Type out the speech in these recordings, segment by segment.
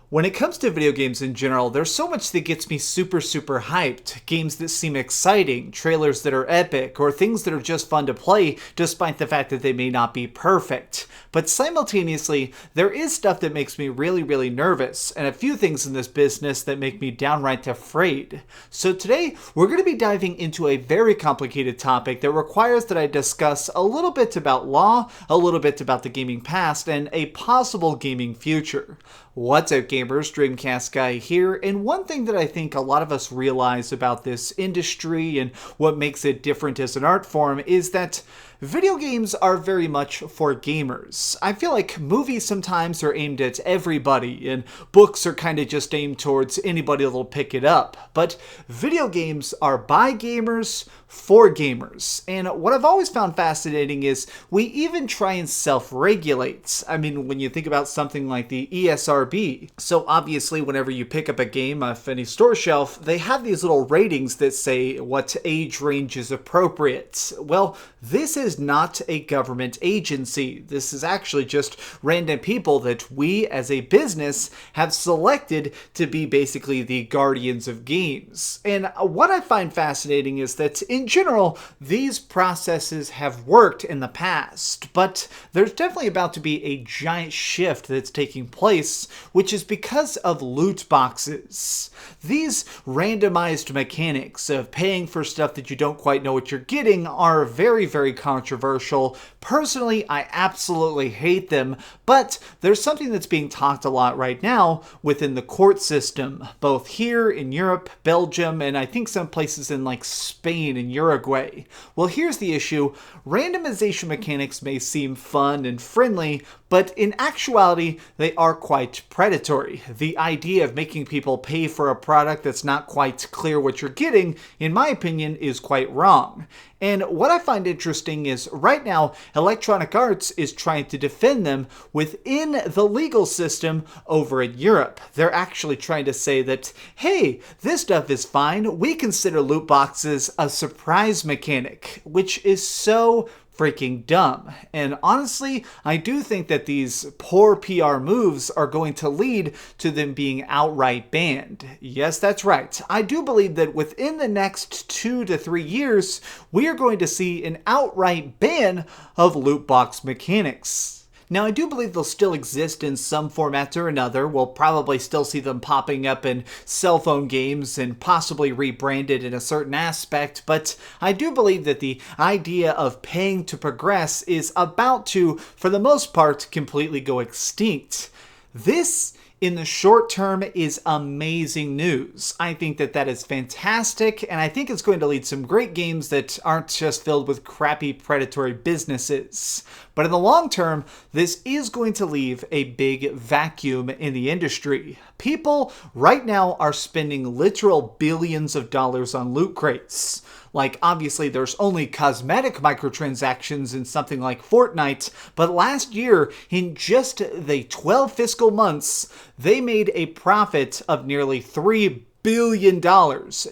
When it comes to video games in general, there's so much that gets me super hyped. Games that seem exciting, trailers that are epic, or things that are just fun to play despite the fact that they may not be perfect. But simultaneously, there is stuff that makes me really nervous, and a few things in this business that make me downright afraid. So today, we're going to be diving into a very complicated topic that requires that I discuss a little bit about law, a little bit about the gaming past, and a possible gaming future. What's up, gamers? DreamcastGuy here, and one thing that I think a lot of us realize about this industry and what makes it different as an art form is that video games are very much for gamers. I feel like movies sometimes are aimed at everybody, and books are kind of just aimed towards anybody that'll pick it up. But video games are by gamers, for gamers. And what I've always found fascinating is we even try and self-regulate. I mean, when you think about something like the ESRB, so obviously whenever you pick up a game off any store shelf, they have these little ratings that say what age range is appropriate. Well, this is not a government agency. This is actually just random people that we as a business have selected to be basically the guardians of games. And what I find fascinating is that in general, these processes have worked in the past, but there's definitely about to be a giant shift that's taking place, which is because of loot boxes. These randomized mechanics of paying for stuff that you don't quite know what you're getting are very controversial. Personally, I absolutely hate them, but there's something that's being talked a lot right now within the court system, both here in Europe, Belgium, and I think some places in like Spain and Uruguay. Well, here's the issue. Randomization mechanics may seem fun and friendly, but in actuality, they are quite predatory. The idea of making people pay for a product that's not quite clear what you're getting, in my opinion, is quite wrong. And what I find interesting is right now, Electronic Arts is trying to defend them within the legal system over in Europe. They're actually trying to say that, hey, this stuff is fine. We consider loot boxes a surprise mechanic, which is so freaking dumb. And honestly, I do think that these poor PR moves are going to lead to them being outright banned. Yes, that's right. I do believe that within the next 2 to 3 years, we are going to see an outright ban of loot box mechanics. Now, I do believe they'll still exist in some format or another. We'll probably still see them popping up in cell phone games and possibly rebranded in a certain aspect, but I do believe that the idea of paying to progress is about to, for the most part, completely go extinct. This, in the short term, is amazing news. I think that that is fantastic, and I think it's going to lead some great games that aren't just filled with crappy predatory businesses. But in the long term, this is going to leave a big vacuum in the industry. People right now are spending literal billions of dollars on loot crates. Like, obviously, there's only cosmetic microtransactions in something like Fortnite, but last year, in just the 12 fiscal months, they made a profit of nearly $3 billion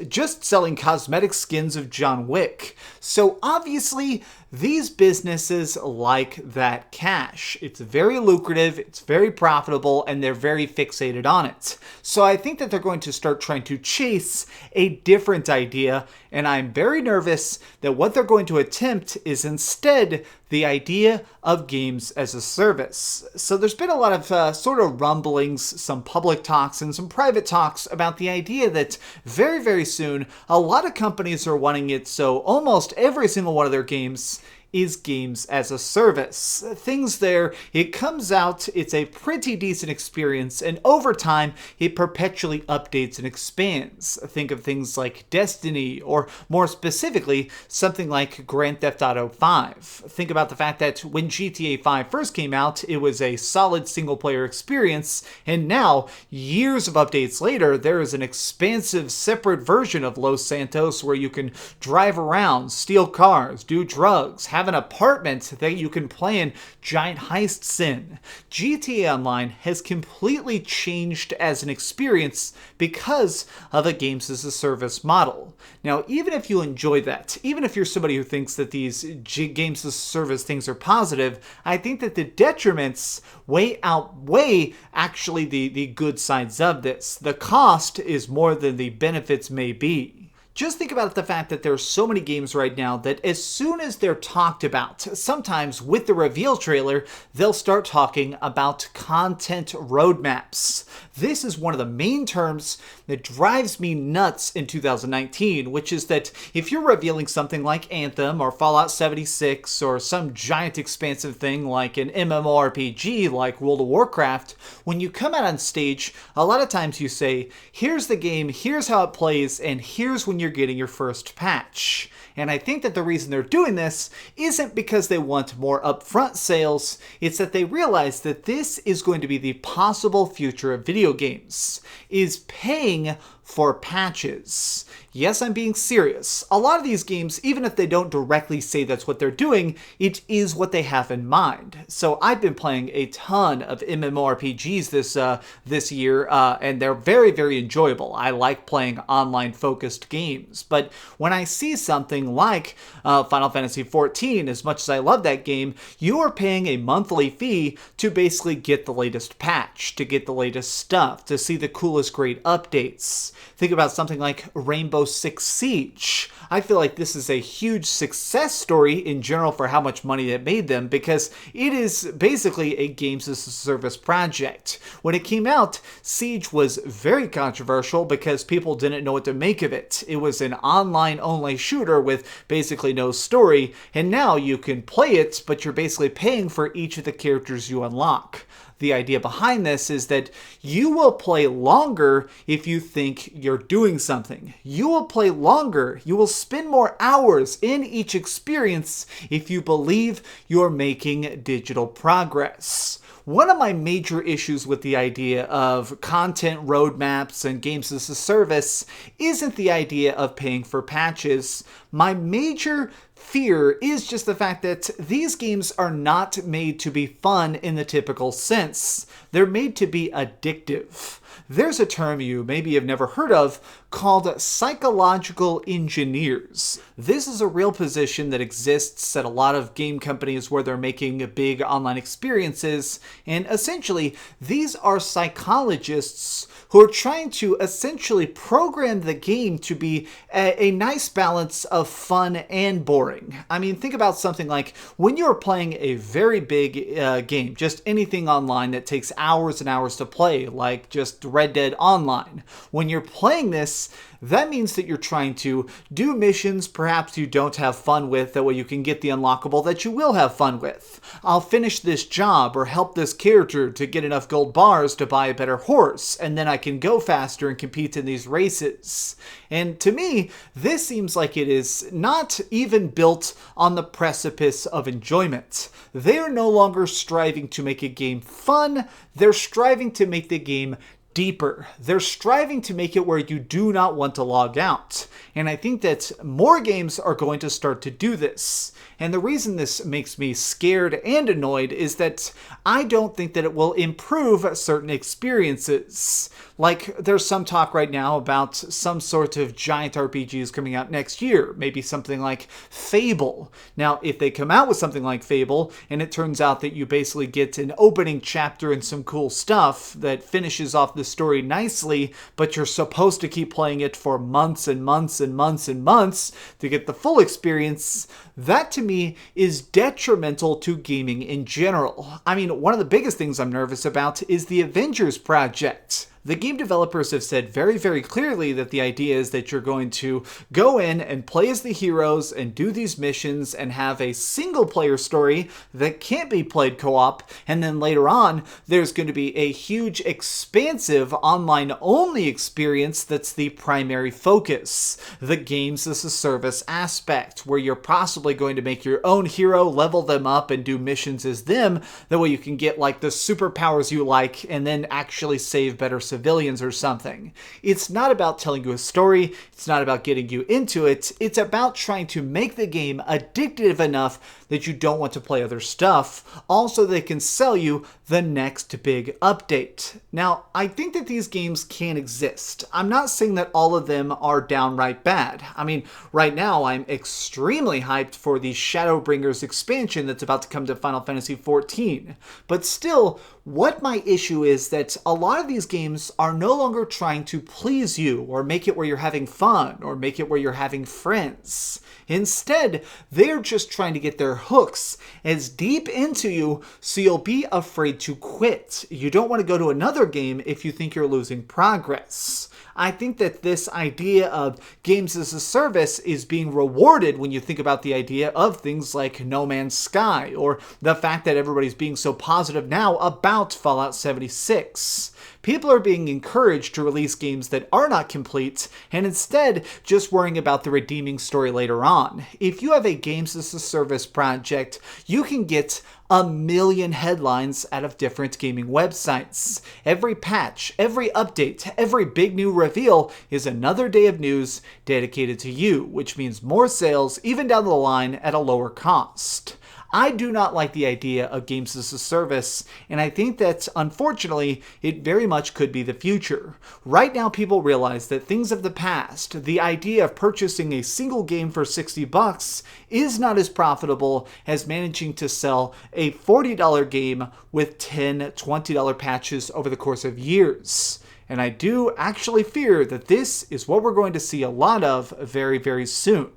just selling cosmetic skins of John Wick. So obviously, these businesses like that cash. It's very lucrative, it's very profitable, and they're very fixated on it. So I think that they're going to start trying to chase a different idea, and I'm very nervous that what they're going to attempt is instead the idea of games as a service. So there's been a lot of sort of rumblings, some public talks and some private talks about the idea that very soon a lot of companies are wanting it so almost every single one of their games is games as a service. Things there, it comes out, it's a pretty decent experience, and over time, it perpetually updates and expands. Think of things like Destiny, or more specifically, something like Grand Theft Auto 5. Think about the fact that when GTA 5 first came out, it was a solid single-player experience, and now, years of updates later, there is an expansive separate version of Los Santos where you can drive around, steal cars, do drugs, have have an apartment that you can plan giant heists in. GTA Online has completely changed as an experience because of a games as a service model. Now, even if you enjoy that, even if you're somebody who thinks that these games as a service things are positive, I think that the detriments outweigh actually the good sides of this. The cost is more than the benefits may be. Just think about the fact that there are so many games right now that as soon as they're talked about, sometimes with the reveal trailer, they'll start talking about content roadmaps. This is one of the main terms that drives me nuts in 2019, which is that if you're revealing something like Anthem or Fallout 76 or some giant expansive thing like an MMORPG like World of Warcraft, when you come out on stage, a lot of times you say, here's the game, here's how it plays, and here's when you're getting your first patch. And I think that the reason they're doing this isn't because they want more upfront sales, it's that they realize that this is going to be the possible future of video games, is paying for patches. Yes, I'm being serious. A lot of these games, even if they don't directly say that's what they're doing, it is what they have in mind. So I've been playing a ton of MMORPGs this year, and they're very, very enjoyable. I like playing online-focused games. But when I see something like Final Fantasy XIV, as much as I love that game, you are paying a monthly fee to basically get the latest patch, to get the latest stuff, to see the coolest great updates. Think about something like Rainbow Six Siege. I feel like this is a huge success story in general for how much money it made them, because it is basically a games as a service project. When it came out, Siege was very controversial because people didn't know what to make of it. It was an online-only shooter with basically no story, and now you can play it, but you're basically paying for each of the characters you unlock. The idea behind this is that you will play longer if you think you're doing something. You will play longer. You will spend more hours in each experience if you believe you're making digital progress. One of my major issues with the idea of content roadmaps and games as a service isn't the idea of paying for patches. My major fear is just the fact that these games are not made to be fun in the typical sense. They're made to be addictive. There's a term you maybe have never heard of called psychological engineers. This is a real position that exists at a lot of game companies where they're making big online experiences, and essentially these are psychologists who are trying to essentially program the game to be a nice balance of fun and boring. I mean, think about something like when you're playing a very big game, just anything online that takes hours and hours to play, like just Red Dead Online. When you're playing this, that means that you're trying to do missions perhaps you don't have fun with, that way you can get the unlockable that you will have fun with. I'll finish this job or help this character to get enough gold bars to buy a better horse, and then I can go faster and compete in these races. And to me, this seems like it is not even built on the precipice of enjoyment. They are no longer striving to make a game fun, they're striving to make the game deeper. They're striving to make it where you do not want to log out. And I think that more games are going to start to do this. And the reason this makes me scared and annoyed is that I don't think that it will improve certain experiences. Like, there's some talk right now about some sort of giant RPGs coming out next year. Maybe something like Fable. Now, if they come out with something like Fable, and it turns out that you basically get an opening chapter and some cool stuff that finishes off the story nicely, but you're supposed to keep playing it for months and months and months and months to get the full experience, that to me is detrimental to gaming in general. I mean, one of the biggest things I'm nervous about is the Avengers project. The game developers have said very, very clearly that the idea is that you're going to go in and play as the heroes and do these missions and have a single-player story that can't be played co-op, and then later on, there's going to be a huge, expansive, online-only experience that's the primary focus. The games as a service aspect, where you're possibly going to make your own hero, level them up, and do missions as them. That way you can get, like, the superpowers you like, and then actually save better civilians or something. It's not about telling you a story, it's not about getting you into it, it's about trying to make the game addictive enough that you don't want to play other stuff. Also, they can sell you the next big update. Now, I think that these games can exist. I'm not saying that all of them are downright bad. I mean, right now I'm extremely hyped for the Shadowbringers expansion that's about to come to Final Fantasy XIV. But still, what my issue is that a lot of these games are no longer trying to please you or make it where you're having fun or make it where you're having friends. Instead, they're just trying to get their hooks as deep into you so you'll be afraid to quit. You don't want to go to another game if you think you're losing progress. I think that this idea of games as a service is being rewarded when you think about the idea of things like No Man's Sky or the fact that everybody's being so positive now about Fallout 76. People are being encouraged to release games that are not complete and instead just worrying about the redeeming story later on. If you have a games as a service project, you can get a million headlines out of different gaming websites. Every patch, every update, every big new reveal is another day of news dedicated to you, which means more sales even down the line at a lower cost. I do not like the idea of games as a service, and I think that, unfortunately, it very much could be the future. Right now, people realize that things of the past, the idea of purchasing a single game for $60 is not as profitable as managing to sell a $40 game with $10, $20 patches over the course of years. And I do actually fear that this is what we're going to see a lot of very, very soon.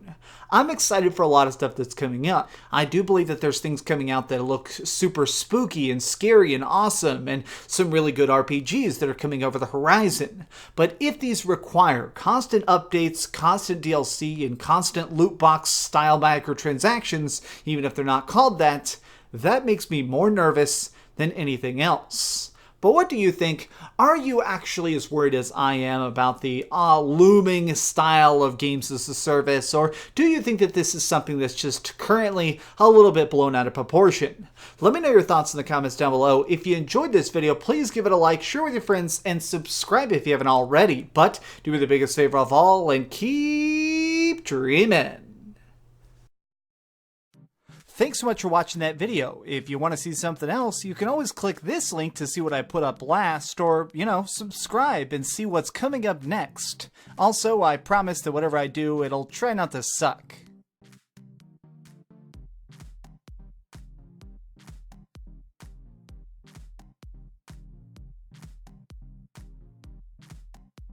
I'm excited for a lot of stuff that's coming out. I do believe that there's things coming out that look super spooky and scary and awesome, and some really good RPGs that are coming over the horizon. But if these require constant updates, constant DLC, and constant loot box style microtransactions, even if they're not called that, that makes me more nervous than anything else. But what do you think? Are you actually as worried as I am about the looming style of games as a service? Or do you think that this is something that's just currently a little bit blown out of proportion? Let me know your thoughts in the comments down below. If you enjoyed this video, please give it a like, share with your friends, and subscribe if you haven't already. But do me the biggest favor of all and keep dreaming. Thanks so much for watching that video. If you want to see something else, you can always click this link to see what I put up last, or, subscribe and see what's coming up next. Also, I promise that whatever I do, it'll try not to suck.